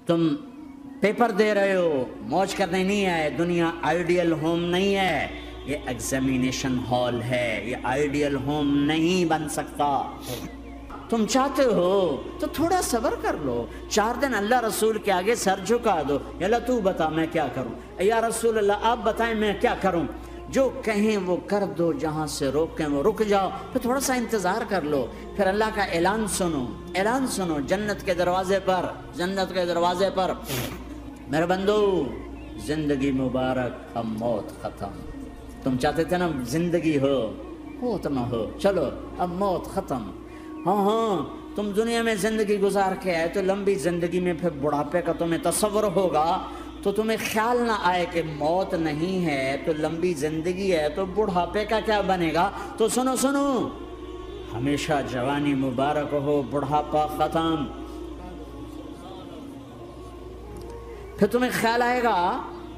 تم پیپر دے رہے ہو، موج کرنے نہیں آئے. دنیا آئیڈیل ہوم نہیں ہے، یہ ایگزامینیشن ہال ہے، یہ آئیڈیل ہوم نہیں بن سکتا. تم چاہتے ہو تو تھوڑا صبر کر لو، 4 دن اللہ رسول کے آگے سر جھکا دو. یا اللہ تو بتا میں کیا کروں، یا رسول اللہ آپ بتائیں میں کیا کروں. جو کہیں وہ کر دو، جہاں سے روکیں وہ رک جاؤ. پھر تھوڑا سا انتظار کر لو، پھر اللہ کا اعلان سنو. اعلان سنو جنت کے دروازے پر، جنت کے دروازے پر. میرے بندو زندگی مبارک، اب موت ختم. تم چاہتے تھے نا زندگی ہو تو نہ ہو، چلو اب موت ختم. ہاں تم دنیا میں زندگی گزار کے آئے تو لمبی زندگی میں پھر بڑھاپے کا تمہیں تصور ہوگا تو تمہیں خیال نہ آئے کہ موت نہیں ہے تو لمبی زندگی ہے تو بڑھاپے کا کیا بنے گا. تو سنو سنو، ہمیشہ جوانی مبارک ہو، بڑھاپا ختم. پھر تمہیں خیال آئے گا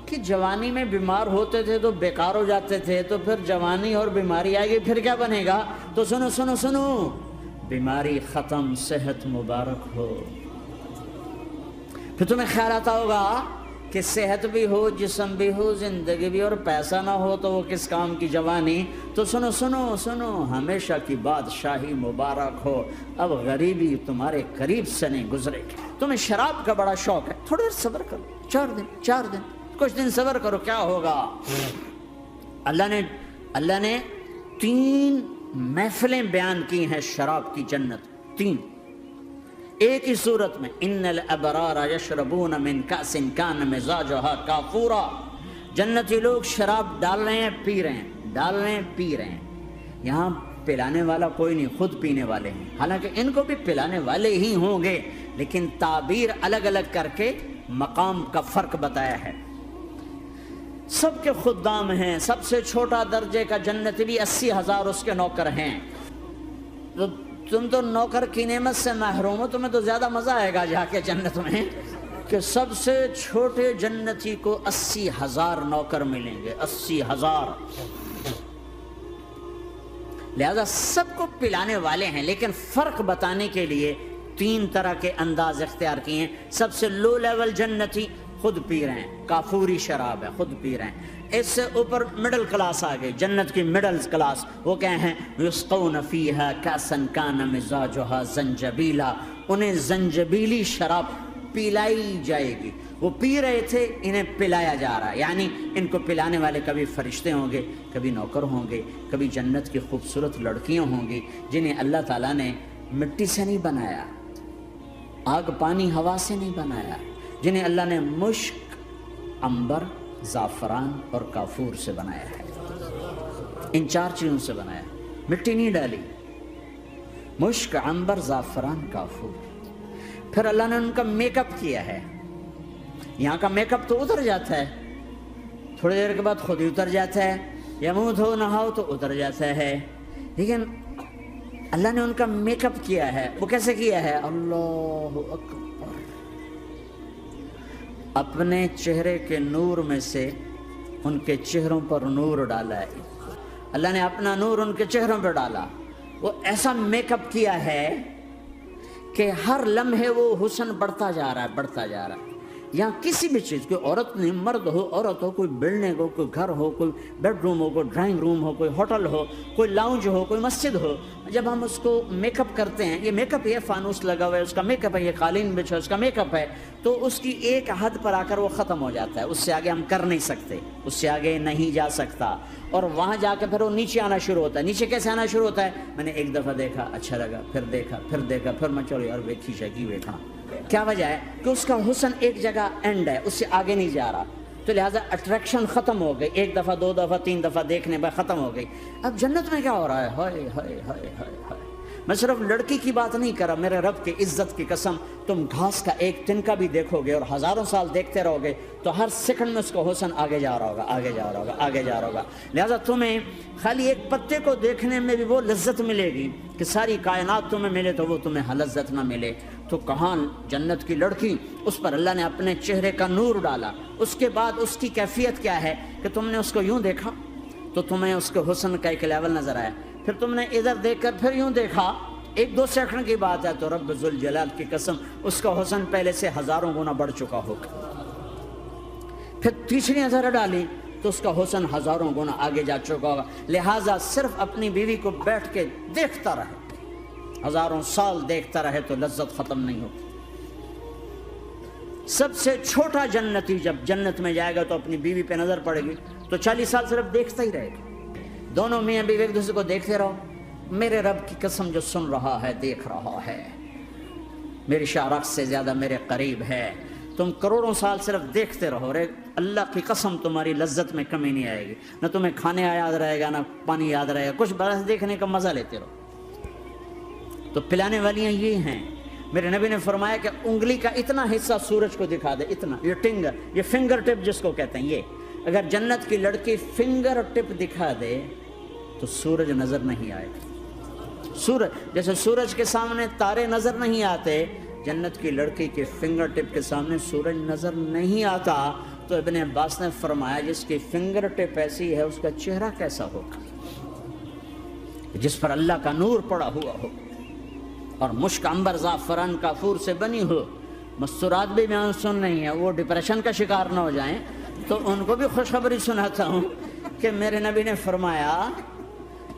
کہ جوانی میں بیمار ہوتے تھے تو بیکار ہو جاتے تھے، تو پھر جوانی اور بیماری آئے گی پھر کیا بنے گا. تو سنو سنو سنو، بیماری ختم، صحت مبارک ہو. پھر تمہیں خیال آتا ہوگا کہ صحت بھی ہو، جسم بھی ہو، زندگی بھی، اور پیسہ نہ ہو تو وہ کس کام کی جوانی. تو سنو سنو سنو، ہمیشہ کی بادشاہی مبارک ہو. اب غریبی تمہارے قریب سے نہیں گزرے گی. تمہیں شراب کا بڑا شوق ہے، تھوڑا دیر صبر کرو، 4 دن کچھ دن صبر کرو، کیا ہوگا. اللہ نے 3 محفلیں بیان کی ہیں شراب کی جنت. 3 ایک ہی صورت میں. ان الابرار یشربون من کأس کان مزاجها کافورا. جنتی لوگ شراب ڈال رہے ہیں، پی رہے ہیں، ڈال رہے ہیں، پی رہے ہیں. یہاں پلانے والا کوئی نہیں، خود پینے والے ہیں. حالانکہ ان کو بھی پلانے والے ہی ہوں گے، لیکن تعبیر الگ الگ کر کے مقام کا فرق بتایا ہے. سب کے خدام ہیں. سب سے چھوٹا درجے کا جنت بھی 80,000 اس کے نوکر ہیں. تم تو نوکر کی نعمت سے محروم ہو. تمہیں تو زیادہ مزہ آئے گا جا کے جنت میں کہ سب سے چھوٹے جنتی کو 80,000 نوکر ملیں گے. 80,000. لہذا سب کو پلانے والے ہیں، لیکن فرق بتانے کے لیے 3 طرح کے انداز اختیار کیے ہیں. سب سے لو لیول جنتی خود پی رہے ہیں، کافوری شراب ہے، خود پی رہے ہیں. اس سے اوپر مڈل کلاس آ گئی، جنت کی مڈل کلاس. وہ کہیں ہیں یسقون فیہا کأسا کان مزاجها زنجبیلا. انہیں زنجبیلی شراب پلائی جائے گی. وہ پی رہے تھے، انہیں پلایا جا رہا ہے. یعنی ان کو پلانے والے کبھی فرشتے ہوں گے، کبھی نوکر ہوں گے، کبھی جنت کی خوبصورت لڑکیاں ہوں گی جنہیں اللہ تعالیٰ نے مٹی سے نہیں بنایا، آگ پانی ہوا سے نہیں بنایا، جنہیں اللہ نے مشک، عنبر، زعفران اور کافور سے بنایا ہے. ان 4 چیزوں سے بنایا، مٹی نہیں ڈالی. مشک، عنبر، زعفران، کافور. پھر اللہ نے ان کا میک اپ کیا ہے. یہاں کا میک اپ تو اتر جاتا ہے، تھوڑی دیر کے بعد خود ہی اتر جاتا ہے، یا منہ دھو نہاؤ تو اتر جاتا ہے. لیکن اللہ نے ان کا میک اپ کیا ہے. وہ کیسے کیا ہے؟ اللہ اکبر. اپنے چہرے کے نور میں سے ان کے چہروں پر نور ڈالا ہے. اللہ نے اپنا نور ان کے چہروں پر ڈالا. وہ ایسا میک اپ کیا ہے کہ ہر لمحے وہ حسن بڑھتا جا رہا ہے، بڑھتا جا رہا ہے. یہاں کسی بھی چیز، کوئی عورت نہیں، مرد ہو، عورت ہو، کوئی بلڈنگ ہو، کوئی گھر ہو، کوئی بیڈ روم ہو، کوئی ڈرائنگ روم ہو، کوئی ہوٹل ہو، کوئی لاؤنج ہو، کوئی مسجد ہو، جب ہم اس کو میک اپ کرتے ہیں، یہ میک اپ، یہ فانوس لگا ہوا ہے اس کا میک اپ ہے، یہ قالین بچھا ہے اس کا میک اپ ہے، تو اس کی ایک حد پر آ کر وہ ختم ہو جاتا ہے. اس سے آگے ہم کر نہیں سکتے، اس سے آگے نہیں جا سکتا. اور وہاں جا کے پھر وہ نیچے آنا شروع ہوتا ہے. نیچے کیسے آنا شروع ہوتا ہے؟ میں نے ایک دفعہ دیکھا، اچھا لگا، پھر دیکھا، پھر دیکھا، پھر میں چلو یار ویکھی شیکی ویکھا. کیا وجہ ہے؟ کہ اس کا حسن ایک جگہ اینڈ ہے، اس سے آگے نہیں جا رہا. تو لہٰذا اٹریکشن ختم ہو گئی. 1 دفعہ 2 دفعہ 3 دفعہ دیکھنے پر ختم ہو گئی. اب جنت میں کیا ہو رہا ہے؟ ہائے ہائے ہائے ہائے ہائے. میں صرف لڑکی کی بات نہیں کر رہا، میرے رب کی عزت کی قسم، تم گھاس کا ایک تنکا بھی دیکھو گے اور ہزاروں سال دیکھتے رہو گے تو ہر سیکنڈ میں اس کا حسن آگے جا رہا ہوگا، آگے جا رہا ہوگا، آگے جا رہا ہوگا. لہٰذا تمہیں خالی ایک پتے کو دیکھنے میں بھی وہ لذت ملے گی کہ ساری کائنات تمہیں ملے تو وہ تمہیں لذت نہ ملے. تو کہاں جنت کی لڑکی، اس پر اللہ نے اپنے چہرے کا نور ڈالا. اس کے بعد اس کی کیفیت کیا ہے کہ تم نے اس کو یوں دیکھا تو تمہیں اس کے حسن کا ایک لیول نظر آیا. پھر تم نے ادھر دیکھ کر پھر یوں دیکھا ایک دو سیکنڈ کی بات ہے تو رب ذوالجلال کی قسم اس کا حسن پہلے سے ہزاروں گنا بڑھ چکا ہوگا. پھر تیسری نظر ڈالی تو اس کا حسن ہزاروں گنا آگے جا چکا ہوگا. لہٰذا صرف اپنی بیوی کو بیٹھ کے دیکھتا رہے، ہزاروں سال دیکھتا رہے تو لذت ختم نہیں ہوگی. سب سے چھوٹا جنتی جب جنت میں جائے گا تو اپنی بیوی پہ نظر پڑے گی تو 40 سال صرف دیکھتا ہی رہے گا. دونوں میاں بیوی ایک دوسرے کو دیکھتے رہو. میرے رب کی قسم جو سن رہا ہے، دیکھ رہا ہے، میری شارخ سے زیادہ میرے قریب ہے. تم کروڑوں سال صرف دیکھتے رہو، رے اللہ کی قسم تمہاری لذت میں کمی نہیں آئے گی. نہ تمہیں کھانے یاد رہے گا، نہ پانی یاد رہے گا، کچھ برس دیکھنے کا مزہ لیتے رہو. تو پلانے والیاں یہ ہیں. میرے نبی نے فرمایا کہ انگلی کا اتنا حصہ سورج کو دکھا دے، اتنا، یہ فنگر ٹپ جس کو کہتے ہیں، یہ اگر جنت کی لڑکی فنگر ٹپ دکھا دے تو سورج نظر نہیں آئے. سورج جیسے سورج کے سامنے تارے نظر نہیں آتے، جنت کی لڑکی کے فنگر ٹپ کے سامنے سورج نظر نہیں آتا. تو ابن عباس نے فرمایا جس کی فنگر ٹپ ایسی ہے اس کا چہرہ کیسا ہوگا، جس پر اللہ کا نور پڑا ہوا ہو اور مشک عنبر زعفران کافور سے بنی ہو. مستورات بھی میں سن نہیں ہے، وہ ڈپریشن کا شکار نہ ہو جائیں تو ان کو بھی خوشخبری سناتا ہوں کہ میرے نبی نے فرمایا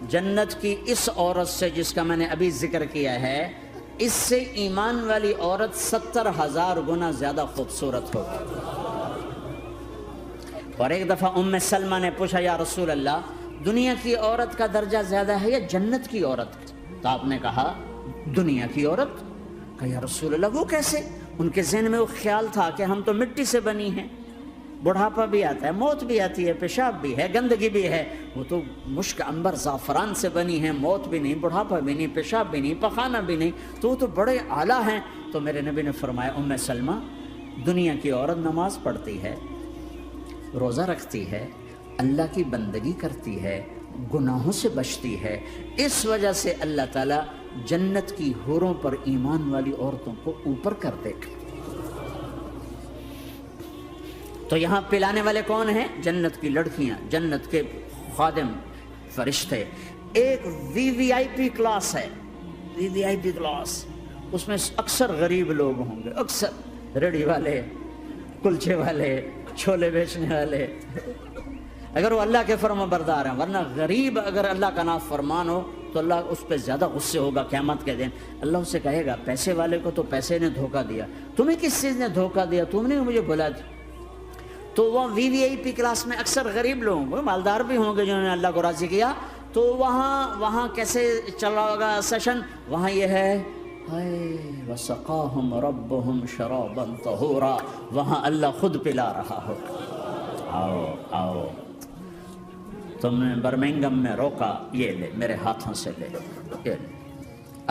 جنت کی اس عورت سے جس کا میں نے ابھی ذکر کیا ہے، اس سے ایمان والی عورت 70,000 گنا زیادہ خوبصورت ہوگی. اور ایک دفعہ ام سلمہ نے پوچھا یا رسول اللہ دنیا کی عورت کا درجہ زیادہ ہے یا جنت کی عورت؟ تو آپ نے کہا دنیا کی عورت. کہا یا رسول اللہ وہ کیسے؟ ان کے ذہن میں وہ خیال تھا کہ ہم تو مٹی سے بنی ہیں، بڑھاپا بھی آتا ہے، موت بھی آتی ہے، پیشاب بھی ہے، گندگی بھی ہے. وہ تو مشک عنبر زعفران سے بنی ہیں، موت بھی نہیں، بڑھاپا بھی نہیں، پیشاب بھی نہیں، پخانہ بھی نہیں، تو وہ تو بڑے اعلیٰ ہیں. تو میرے نبی نے فرمایا ام سلمہ دنیا کی عورت نماز پڑھتی ہے، روزہ رکھتی ہے، اللہ کی بندگی کرتی ہے، گناہوں سے بچتی ہے، اس وجہ سے اللہ تعالیٰ جنت کی حوروں پر ایمان والی عورتوں کو اوپر کر دے گا. تو یہاں پلانے والے کون ہیں؟ جنت کی لڑکیاں، جنت کے خادم فرشتے. ایک وی وی آئی پی کلاس ہے، وی وی آئی پی کلاس، اس میں اکثر غریب لوگ ہوں گے، اکثر ریڑھی والے، کلچے والے، چھولے بیچنے والے، اگر وہ اللہ کے فرما بردار ہیں. ورنہ غریب اگر اللہ کا نافرمان ہو تو اللہ اس پہ زیادہ غصے ہوگا قیامت کے دن. اللہ اسے کہے گا پیسے والے کو تو پیسے نے دھوکہ دیا، تمہیں کس چیز نے دھوکہ دیا؟ تم نے مجھے بلا دی. تو وہ وی وی آئی پی کلاس میں اکثر غریب لوگ ہوں گے، مالدار بھی ہوں گے جنہوں نے اللہ کو راضی کیا. تو وہاں کیسے چل رہا ہوگا سیشن؟ وہاں یہ ہے وَسَقَاهُمْ رَبُّهُمْ شَرَابًا طَهُورًا، وہاں اللہ خود پلا رہا ہوگا. آؤ تم نے برمنگم میں روکا، یہ لے میرے ہاتھوں سے لے، یہ لے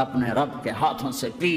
اپنے رب کے ہاتھوں سے پی.